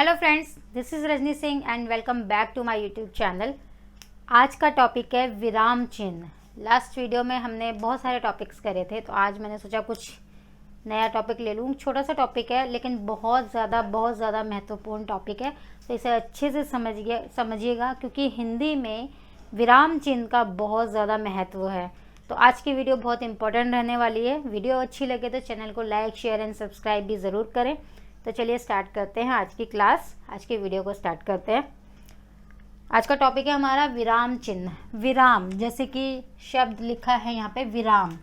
Hello friends, this is Rajni Singh and welcome back to my YouTube channel. आज का topic है विराम चिन्ह। लास्ट वीडियो में हमने बहुत सारे टॉपिक्स करे थे, तो आज मैंने सोचा कुछ नया टॉपिक ले लूँ। छोटा सा टॉपिक है लेकिन बहुत ज़्यादा महत्वपूर्ण टॉपिक है, तो इसे अच्छे से समझिएगा क्योंकि हिंदी में विराम चिन्ह का बहुत ज़्यादा महत्व है। तो आज की वीडियो बहुत इंपॉर्टेंट रहने वाली है। वीडियो अच्छी लगे तो चैनल को लाइक, शेयर एंड सब्सक्राइब भी ज़रूर करें। तो चलिए स्टार्ट करते हैं आज की क्लास, आज की वीडियो को स्टार्ट करते हैं। आज का टॉपिक है हमारा विराम चिन्ह। विराम, जैसे कि शब्द लिखा है यहाँ पे विराम।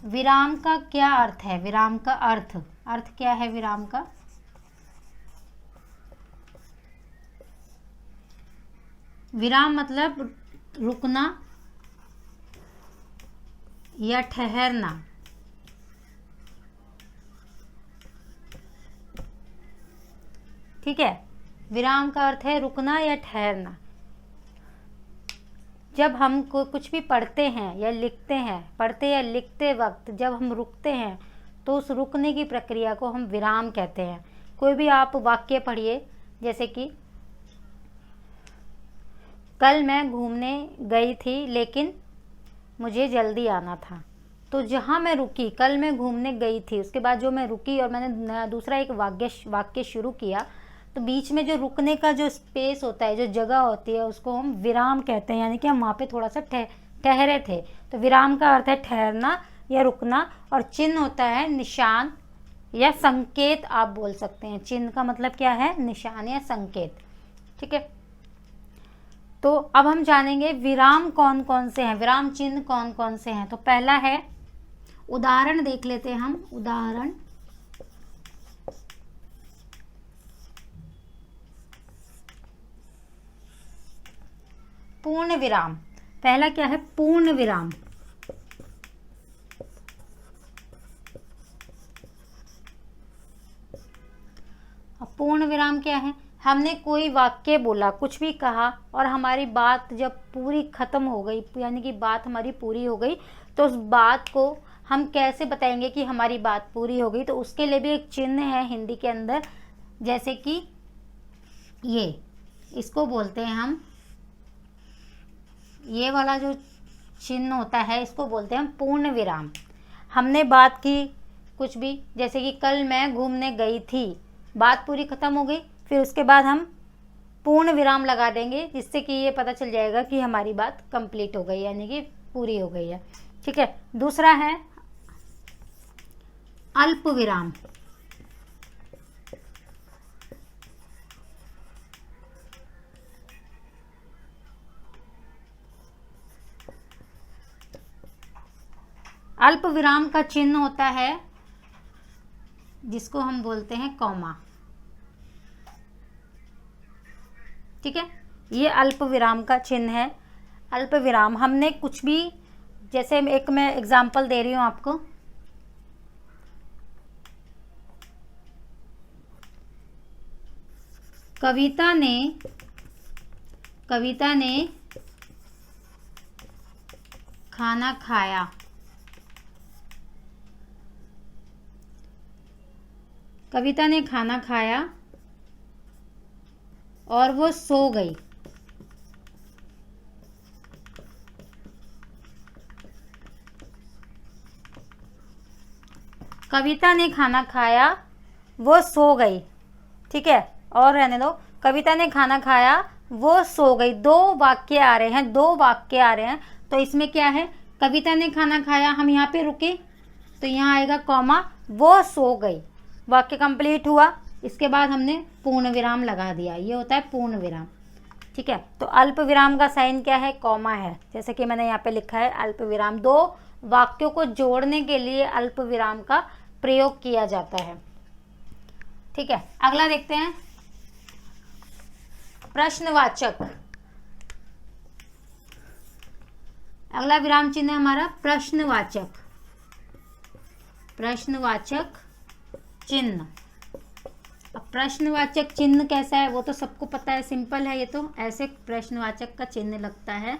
विराम का क्या अर्थ है? विराम का अर्थ क्या है विराम का? विराम मतलब रुकना या ठहरना। ठीक है, विराम का अर्थ है रुकना या ठहरना। जब हम कुछ भी पढ़ते हैं या लिखते हैं, पढ़ते या लिखते वक्त जब हम रुकते हैं तो उस रुकने की प्रक्रिया को हम विराम कहते हैं। कोई भी आप वाक्य पढ़िए, जैसे कि कल मैं घूमने गई थी लेकिन मुझे जल्दी आना था। तो जहाँ मैं रुकी, कल मैं घूमने गई थी, उसके बाद जो मैं रुकी और मैंने दूसरा एक वाक्य शुरू किया, तो बीच में जो रुकने का जो स्पेस होता है, जो जगह होती है, उसको हम विराम कहते हैं। यानी कि हम वहाँ पे थोड़ा सा ठहरे थे। तो विराम का अर्थ है ठहरना या रुकना, और चिन्ह होता है निशान या संकेत, आप बोल सकते हैं। चिन्ह का मतलब क्या है? निशान या संकेत। ठीक है, तो अब हम जानेंगे विराम कौन कौन से हैं, विराम चिन्ह कौन कौन से हैं। तो पहला है, उदाहरण देख लेते हैं हम। उदाहरण, पूर्ण विराम। पहला क्या है? पूर्ण विराम। अब पूर्ण विराम क्या है? हमने कोई वाक्य बोला, कुछ भी कहा, और हमारी बात जब पूरी खत्म हो गई, यानी कि बात हमारी पूरी हो गई, तो उस बात को हम कैसे बताएंगे कि हमारी बात पूरी हो गई? तो उसके लिए भी एक चिन्ह है हिंदी के अंदर, जैसे कि ये, इसको बोलते हैं हम, ये वाला जो चिन्ह होता है इसको बोलते हैं हम पूर्ण विराम। हमने बात की कुछ भी, जैसे कि कल मैं घूमने गई थी, बात पूरी खत्म हो गई, फिर उसके बाद हम पूर्ण विराम लगा देंगे, जिससे कि ये पता चल जाएगा कि हमारी बात कंप्लीट हो गई, यानी कि पूरी हो गई है। ठीक है, दूसरा है अल्प विराम। अल्प विराम का चिन्ह होता है जिसको हम बोलते हैं कॉमा। ठीक है, ये अल्प विराम का चिन्ह है। अल्प विराम, हमने कुछ भी, जैसे एक मैं एग्जांपल दे रही हूं आपको। कविता ने खाना खाया। कविता ने खाना खाया और वो सो गई। कविता ने खाना खाया, वो सो गई। ठीक है, और रहने दो। कविता ने खाना खाया, वो सो गई। दो वाक्य आ रहे हैं, तो इसमें क्या है? कविता ने खाना खाया, हम यहाँ पे रुके, तो यहाँ आएगा कॉमा, वो सो गई। वाक्य कंप्लीट हुआ, इसके बाद हमने पूर्ण विराम लगा दिया। ये होता है पूर्ण विराम। ठीक है, तो अल्प विराम का साइन क्या है? कॉमा है, जैसे कि मैंने यहाँ पे लिखा है अल्प विराम। दो वाक्यों को जोड़ने के लिए अल्प विराम का प्रयोग किया जाता है। ठीक है, अगला देखते हैं, प्रश्नवाचक। अगला विराम चिन्ह है हमारा प्रश्नवाचक। प्रश्नवाचक चिन्ह। अब प्रश्नवाचक चिन्ह कैसा है वो तो सबको पता है, सिंपल है ये तो। ऐसे प्रश्नवाचक का चिन्ह लगता है।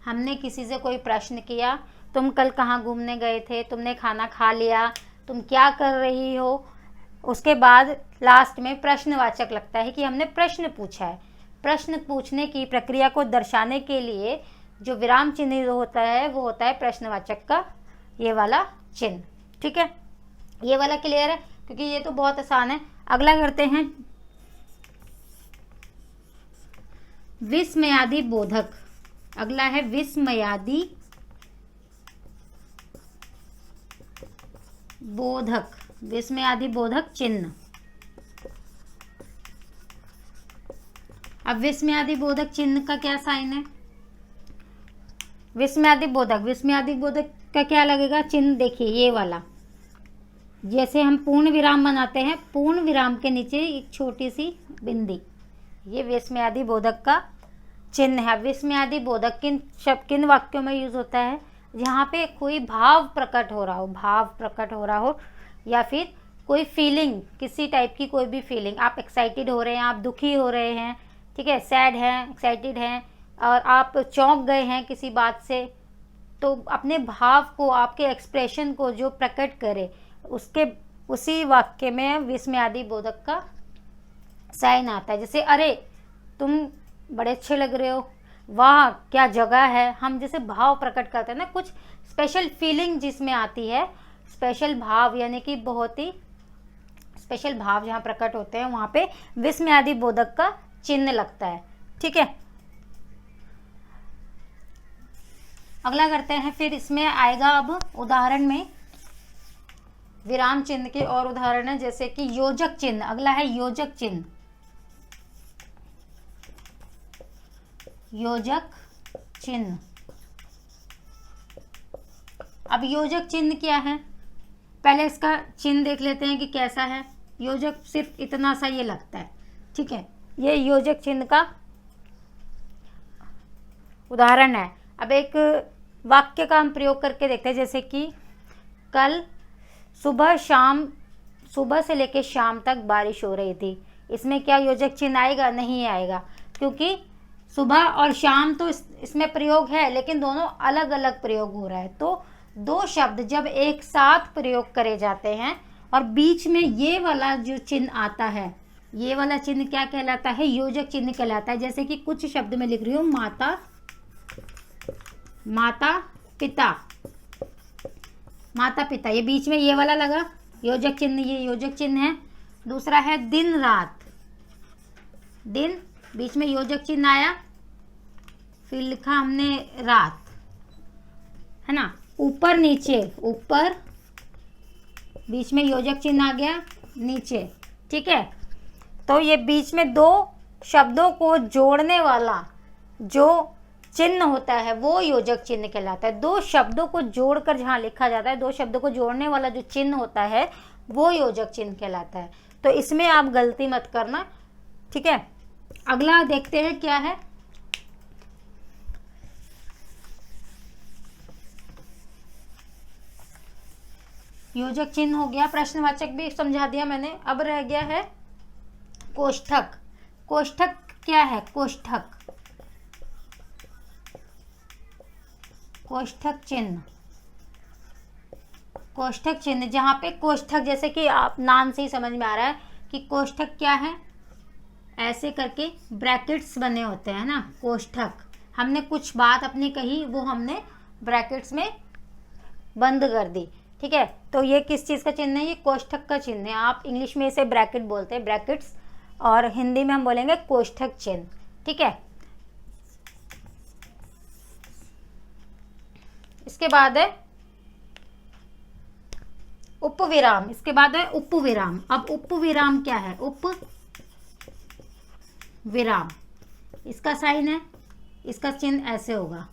हमने किसी से कोई प्रश्न किया, तुम कल कहाँ घूमने गए थे, तुमने खाना खा लिया, तुम क्या कर रही हो, उसके बाद लास्ट में प्रश्नवाचक लगता है कि हमने प्रश्न पूछा है। प्रश्न पूछने की प्रक्रिया को दर्शाने के लिए जो विराम चिन्ह होता है वो होता है प्रश्नवाचक का ये वाला चिन्ह। ठीक है, ये वाला क्लियर है, क्योंकि ये तो बहुत आसान है। अगला करते हैं विस्मयादि बोधक। अगला है विस्मयादि बोधक, विस्मयादि बोधक चिन्ह। अब विस्मयादि बोधक चिन्ह का क्या साइन है? विस्मयादि बोधक का क्या लगेगा चिन्ह? देखिए ये वाला, जैसे हम पूर्ण विराम बनाते हैं, पूर्ण विराम के नीचे एक छोटी सी बिंदी, ये विस्मयादि बोधक का चिन्ह है। विस्मयादि बोधक किन वाक्यों में यूज होता है? जहाँ पे कोई भाव प्रकट हो रहा हो, या फिर कोई फीलिंग, किसी टाइप की कोई भी फीलिंग, आप एक्साइटेड हो रहे हैं, आप दुखी हो रहे हैं, ठीक है, सैड हैं, एक्साइटेड हैं, और आप चौंक गए हैं किसी बात से, तो अपने भाव को, आपके एक्सप्रेशन को जो प्रकट करे, उसके उसी वाक्य में विस्मयादि बोधक का साइन आता है। जैसे अरे तुम बड़े अच्छे लग रहे हो, वाह क्या जगह है, हम जैसे भाव प्रकट करते हैं ना, कुछ स्पेशल फीलिंग जिसमें आती है, स्पेशल भाव, यानी कि बहुत ही स्पेशल भाव जहाँ प्रकट होते हैं वहाँ पे विस्मयादि बोधक का चिन्ह लगता है। ठीक है, अगला करते हैं। फिर इसमें आएगा अब उदाहरण में विराम चिन्ह के और उदाहरण है, जैसे कि योजक चिन्ह। अगला है योजक चिन्ह। योजक चिन्ह, अब योजक चिन्ह क्या है? पहले इसका चिन्ह देख लेते हैं कि कैसा है। योजक सिर्फ इतना सा ये लगता है। ठीक है, ये योजक चिन्ह का उदाहरण है। अब एक वाक्य का हम प्रयोग करके देखते हैं, जैसे कि कल सुबह से लेकर शाम तक बारिश हो रही थी। इसमें क्या योजक चिन्ह आएगा? नहीं आएगा, क्योंकि सुबह और शाम तो इसमें प्रयोग है, लेकिन दोनों अलग अलग प्रयोग हो रहा है। तो दो शब्द जब एक साथ प्रयोग करे जाते हैं और बीच में ये वाला जो चिन्ह आता है, ये वाला चिन्ह क्या कहलाता है? योजक चिन्ह कहलाता है। जैसे कि कुछ शब्द में लिख रही हूँ, माता पिता, ये बीच में ये वाला लगा योजक चिन्ह, ये योजक चिन्ह है। दूसरा है दिन रात, दिन बीच में योजक चिन्ह आया, फिर लिखा हमने रात, है ना। ऊपर नीचे, ऊपर बीच में योजक चिन्ह आ गया, नीचे। ठीक है, तो ये बीच में दो शब्दों को जोड़ने वाला जो चिन्ह होता है वो योजक चिन्ह कहलाता है। दो शब्दों को जोड़कर जहाँ लिखा जाता है, दो शब्दों को जोड़ने वाला जो चिन्ह होता है वो योजक चिन्ह कहलाता है। तो इसमें आप गलती मत करना। ठीक है, अगला देखते हैं क्या है। योजक चिन्ह हो गया, प्रश्नवाचक भी समझा दिया मैंने। अब रह गया है कोष्ठक। कोष्ठक क्या है? कोष्ठक चिन्ह, कोष्ठक चिन्ह, जहाँ पे कोष्ठक, जैसे कि आप नाम से ही समझ में आ रहा है कि कोष्ठक क्या है, ऐसे करके ब्रैकेट्स बने होते हैं ना, कोष्ठक। हमने कुछ बात अपनी कही, वो हमने ब्रैकेट्स में बंद कर दी। ठीक है, तो ये किस चीज़ का चिन्ह है? ये कोष्ठक का चिन्ह है। आप इंग्लिश में इसे ब्रैकेट बोलते हैं, ब्रैकेट्स, और हिंदी में हम बोलेंगे कोष्ठक चिन्ह। ठीक है, इसके बाद है उपविराम। इसके बाद है उपविराम। अब उपविराम क्या है? उपविराम, इसका साइन है, इसका चिन्ह ऐसे होगा,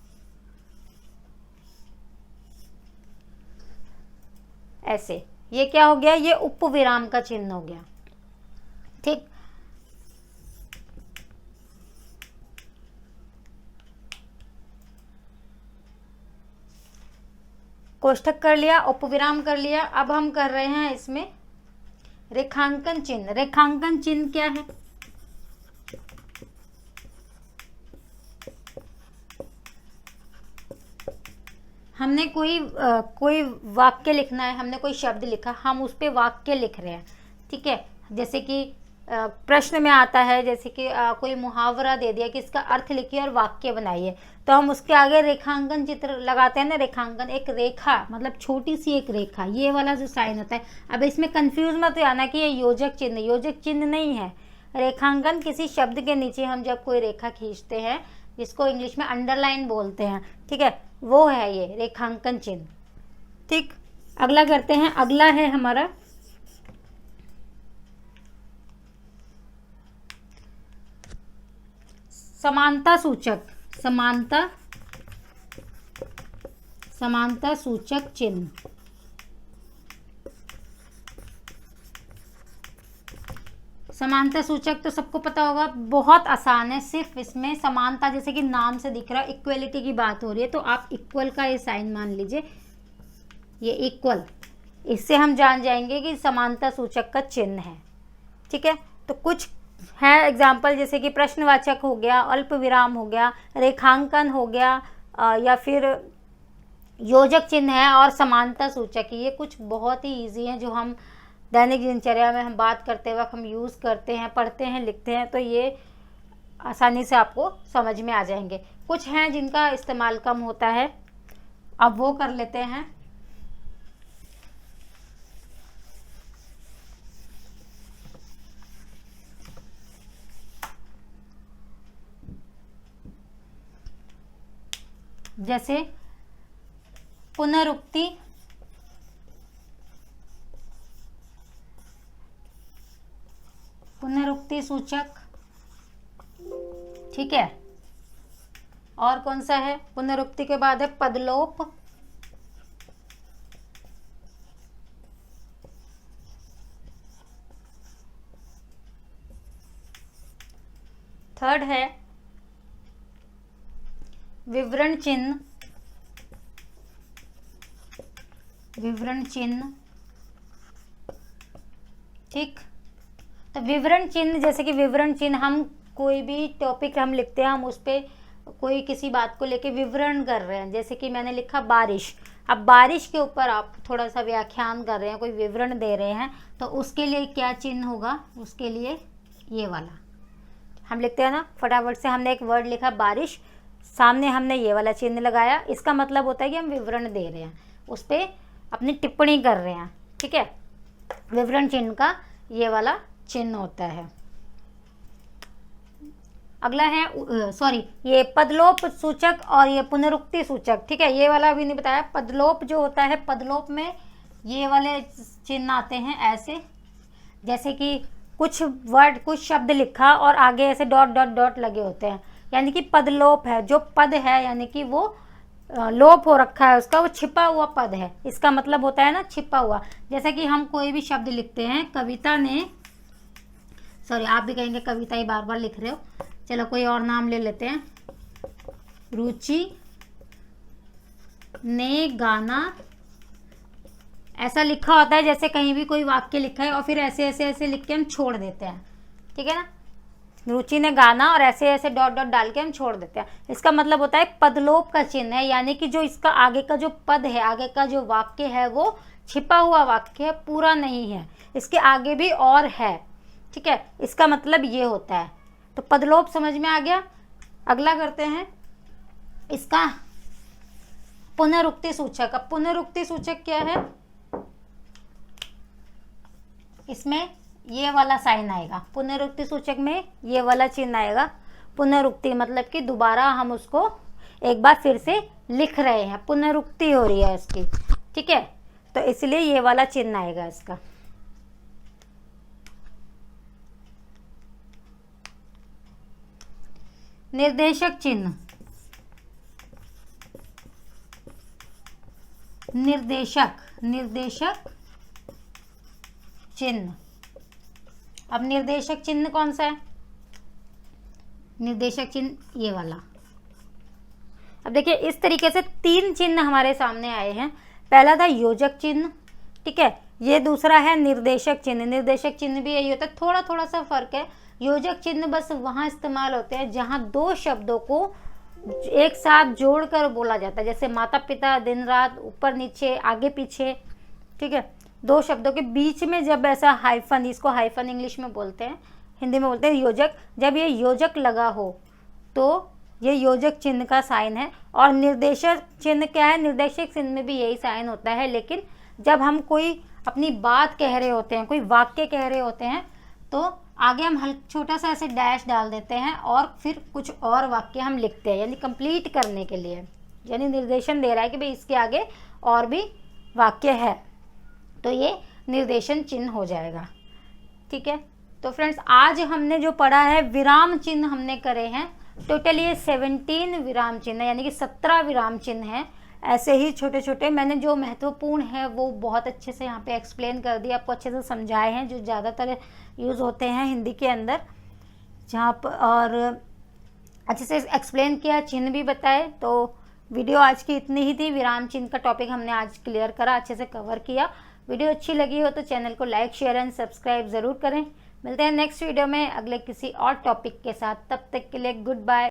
ऐसे। ये क्या हो गया? ये उपविराम का चिन्ह हो गया। ठीक, कोष्ठक कर लिया, उपविराम कर लिया। अब हम कर रहे हैं इसमें रेखांकन चिन्ह। रेखांकन चिन्ह क्या है? हमने कोई वाक्य लिखना है, हमने कोई शब्द लिखा, हम उस पे वाक्य लिख रहे हैं। ठीक है, जैसे कि प्रश्न में आता है, जैसे कि कोई मुहावरा दे दिया कि इसका अर्थ लिखिए और वाक्य बनाइए, तो हम उसके आगे रेखांकन चित्र लगाते हैं ना, रेखांकन, एक रेखा मतलब छोटी सी एक रेखा, ये वाला जो साइन होता है। अब इसमें कंफ्यूज मत आना कि ये योजक चिन्ह नहीं है। रेखांकन किसी शब्द के नीचे हम जब कोई रेखा खींचते हैं, जिसको इंग्लिश में अंडरलाइन बोलते हैं, ठीक है, वो है ये रेखांकन चिन्ह। ठीक, अगला करते हैं। अगला है हमारा समानता सूचक, समानता सूचक चिन्ह। समानता सूचक तो सबको पता होगा, बहुत आसान है। सिर्फ इसमें समानता, जैसे कि नाम से दिख रहा है इक्वलिटी की बात हो रही है, तो आप इक्वल का ये साइन मान लीजिए, ये इक्वल, इससे हम जान जाएंगे कि समानता सूचक का चिन्ह है। ठीक है, तो कुछ है एग्जाम्पल, जैसे कि प्रश्नवाचक हो गया, अल्प विराम हो गया, रेखांकन हो गया, या फिर योजक चिन्ह है और समानता सूचक। ये कुछ बहुत ही इजी हैं जो हम दैनिक दिनचर्या में हम बात करते वक्त हम यूज़ करते हैं, पढ़ते हैं, लिखते हैं, तो ये आसानी से आपको समझ में आ जाएंगे। कुछ हैं जिनका इस्तेमाल कम होता है, अब वो कर लेते हैं। जैसे पुनरुक्ति, सूचक, ठीक है। और कौन सा है? पुनरुक्ति के बाद है पदलोप, थर्ड है विवरण चिन्ह, ठीक। तो विवरण चिन्ह, जैसे कि विवरण चिन्ह, हम कोई भी टॉपिक हम लिखते हैं, हम उस पर कोई किसी बात को लेके विवरण कर रहे हैं, जैसे कि मैंने लिखा बारिश। अब बारिश के ऊपर आप थोड़ा सा व्याख्यान कर रहे हैं, कोई विवरण दे रहे हैं, तो उसके लिए क्या चिन्ह होगा? उसके लिए ये वाला हम लिखते हैं ना, फटाफट से हमने एक वर्ड लिखा बारिश, सामने हमने ये वाला चिन्ह लगाया, इसका मतलब होता है कि हम विवरण दे रहे हैं, उस पर अपनी टिप्पणी कर रहे हैं, ठीक है। विवरण चिन्ह का ये वाला चिन्ह होता है। अगला है ये पदलोप सूचक और ये पुनरुक्ति सूचक, ठीक है। ये वाला अभी नहीं बताया। पदलोप जो होता है, पदलोप में ये वाले चिन्ह आते हैं ऐसे, जैसे कि कुछ वर्ड, कुछ शब्द लिखा और आगे ऐसे डॉट डॉट डॉट लगे होते हैं, यानी कि पदलोप है। जो पद है यानी कि वो लोप हो रखा है उसका, वो छिपा हुआ पद है, इसका मतलब होता है ना छिपा हुआ। जैसे कि हम कोई भी शब्द लिखते हैं, कविता ने, आप भी कहेंगे कविता ही बार बार लिख रहे हो, चलो कोई और नाम ले लेते हैं, रुचि ने गाना, ऐसा लिखा होता है जैसे कहीं भी कोई वाक्य लिखा है और फिर ऐसे ऐसे ऐसे लिख के हम छोड़ देते हैं, ठीक है ना। रुचि ने गाना और ऐसे ऐसे डॉट डॉट डाल के हम छोड़ देते हैं, इसका मतलब होता है पदलोप का चिन्ह है, यानी कि जो इसका आगे का जो पद है, आगे का जो वाक्य है वो छिपा हुआ वाक्य है, पूरा नहीं है, इसके आगे भी और है, ठीक है। इसका मतलब ये होता है। तो पदलोप समझ में आ गया। अगला करते हैं इसका पुनरुक्ति सूचक। अब पुनरुक्ति सूचक क्या है? इसमें ये वाला साइन आएगा, पुनरुक्ति सूचक में ये वाला चिन्ह आएगा। पुनरुक्ति मतलब कि दोबारा हम उसको एक बार फिर से लिख रहे हैं, पुनरुक्ति हो रही है इसकी, ठीक है, तो इसलिए ये वाला चिन्ह आएगा इसका। निर्देशक चिन्ह, निर्देशक चिन्ह। अब निर्देशक चिन्ह कौन सा है? निर्देशक चिन्ह ये वाला। अब देखिए इस तरीके से तीन चिन्ह हमारे सामने आए हैं। पहला था योजक चिन्ह, ठीक है, ये दूसरा है निर्देशक चिन्ह। निर्देशक चिन्ह भी यही होता है, थोड़ा थोड़ा सा फर्क है। योजक चिन्ह बस वहाँ इस्तेमाल होते हैं जहाँ दो शब्दों को एक साथ जोड़कर बोला जाता है, जैसे माता पिता, दिन रात, ऊपर नीचे, आगे पीछे, ठीक है। दो शब्दों के बीच में जब ऐसा हाइफन, इसको हाइफन इंग्लिश में बोलते हैं, हिंदी में बोलते हैं योजक, जब ये योजक लगा हो तो ये योजक चिन्ह का साइन है। और निर्देशक चिन्ह क्या है, निर्देशक चिन्ह में भी यही साइन होता है, लेकिन जब हम कोई अपनी बात कह रहे होते हैं, कोई वाक्य कह रहे होते हैं, तो आगे हम छोटा सा ऐसे डैश डाल देते हैं और फिर कुछ और वाक्य हम लिखते हैं, यानी कंप्लीट करने के लिए, यानी निर्देशन दे रहा है कि भाई इसके आगे और भी वाक्य है, तो ये निर्देशन चिन्ह हो जाएगा। ठीक है, तो फ्रेंड्स आज हमने जो पढ़ा है, विराम चिन्ह हमने करे हैं टोटल ये 17 विराम चिन्ह, यानी कि 17 विराम चिन्ह हैं। ऐसे ही छोटे छोटे मैंने जो महत्वपूर्ण है वो बहुत अच्छे से यहाँ पे एक्सप्लेन कर दिया, आपको अच्छे से समझाए हैं, जो ज़्यादातर यूज़ होते हैं हिंदी के अंदर, जहाँ पर और अच्छे से एक्सप्लेन किया, चिन्ह भी बताए। तो वीडियो आज की इतनी ही थी, विराम चिन्ह का टॉपिक हमने आज क्लियर करा, अच्छे से कवर किया। वीडियो अच्छी लगी हो तो चैनल को लाइक, शेयर एंड सब्सक्राइब ज़रूर करें। मिलते हैं नेक्स्ट वीडियो में अगले किसी और टॉपिक के साथ, तब तक के लिए गुड बाय।